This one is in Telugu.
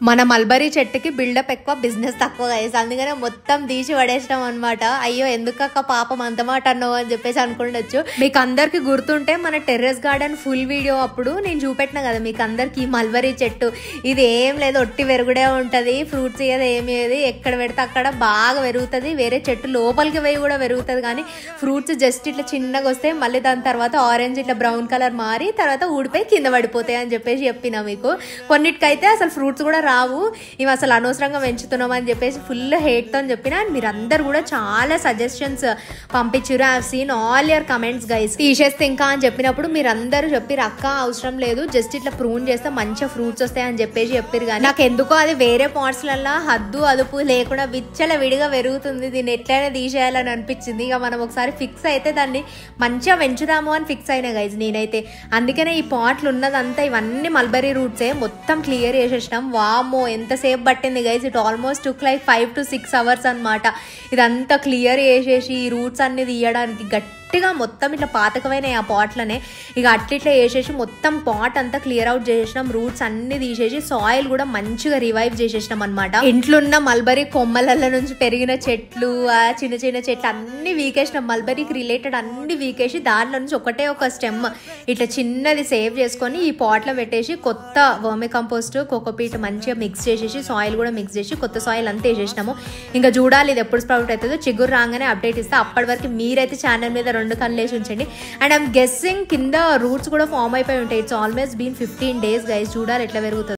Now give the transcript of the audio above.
మన మల్బరీ చెట్టుకి బిల్డప్ ఎక్కువ, బిజినెస్ తక్కువ గైస్. అందుకనే మొత్తం తీసి పడేసినాం అనమాట. అయ్యో ఎందుకక్క పాపం అంత మాట అన్నావు అని చెప్పేసి అనుకుండొచ్చు. మీకు అందరికి గుర్తుంటే మన టెర్రస్ గార్డెన్ ఫుల్ వీడియో అప్పుడు నేను చూపెట్టిన కదా మీకు అందరికి మల్బరీ చెట్టు. ఇది ఏం లేదు, ఒట్టి పెరుగుడే ఉంటది, ఫ్రూట్స్ ఇయ్యదు ఏమి, ఎక్కడ పెడితే అక్కడ బాగా పెరుగుతుంది. వేరే చెట్టు లోపలికి పోయి కూడా పెరుగుతుంది, కానీ ఫ్రూట్స్ జస్ట్ ఇట్లా చిన్నగా వస్తాయి. మళ్ళీ దాని తర్వాత ఆరెంజ్ ఇట్లా బ్రౌన్ కలర్ మారి తర్వాత ఊడిపోయి కింద పడిపోతాయి అని చెప్పేసి చెప్పినా మీకు. కొన్నిటికైతే అసలు ఫ్రూట్స్ కూడా రావు, ఇవి అసలు అనవసరంగా పెంచుతున్నాం అని చెప్పేసి ఫుల్ హేట్తో చెప్పిన. అండ్ మీరందరూ కూడా చాలా సజెషన్స్ పంపించారు. I have seen all your comments guys. తీసేస్తే ఇంకా అని చెప్పినప్పుడు మీరందరూ చెప్పారు అక్క అవసరం లేదు, జస్ట్ ఇట్లా ప్రూన్ చేస్తే మంచిగా ఫ్రూట్స్ వస్తాయి అని చెప్పేసి చెప్పారు. కానీ నాకు ఎందుకో అది వేరే పాట్స్లలో హద్దు అదుపు లేకుండా విచ్చల విడిగా పెరుగుతుంది, దీన్ని ఎట్లయినా తీసేయాలని అనిపించింది. ఇక మనం ఒకసారి ఫిక్స్ అయితే దాన్ని మంచిగా పెంచుదాము అని ఫిక్స్ అయినా గైజ్ నేనైతే. అందుకనే ఈ పాట్లు ఉన్నదంతా ఇవన్నీ మల్బరీ రూట్సే మొత్తం క్లియర్ చేసేసినాం. వామో ఎంతసేపు పట్టింది guys, it almost took like 5 to 6 hours అనమాట. ఇదంతా క్లియర్ చేసేసి ఈ రూట్స్ అన్ని తీయడానికి గట్టిగా మొత్తం ఇట్లా పాతకమైన ఆ పాట్లనే ఇక అట్లిట్లా వేసేసి మొత్తం పాట్ అంతా క్లియర్ అవుట్ చేసేసినాం. రూట్స్ అన్ని తీసేసి సాయిల్ కూడా మంచిగా రివైవ్ చేసేసినాం అనమాట. ఇంట్లో ఉన్న మల్బరీ కొమ్మల నుంచి పెరిగిన చెట్లు, చిన్న చిన్న చెట్లు అన్ని వీకేసినాం. మల్బరీకి రిలేటెడ్ అన్ని వీకేసి దాంట్లో నుంచి ఒకటే ఒక స్టెమ్ ఇట్లా చిన్నది సేవ్ చేసుకొని ఈ పాట్లో పెట్టేసి కొత్త వర్మి కంపోస్ట్ కోకోపీట్ మంచిగా మిక్స్ చేసేసి సాయిల్ కూడా మిక్స్ చేసి కొత్త సాయిల్ అంతా వేసేసినాము. ఇంకా చూడాలి ఇది ఎప్పుడు స్ప్రౌట్ అవుతుందో. చిగురు రాగానే అప్డేట్ ఇస్తే అప్పటి వరకు మీరైతే ఛానల్ మీద 2 కన్నులేసి ఉంచండి. అండ్ ఐమ్ గెస్సింగ్ కింద రూట్స్ కూడా ఫామ్ అయిపోయి ఉంటాయి. It's almost been 15 days guys. చూడాలి ఎట్లా పెరుగుతుంది.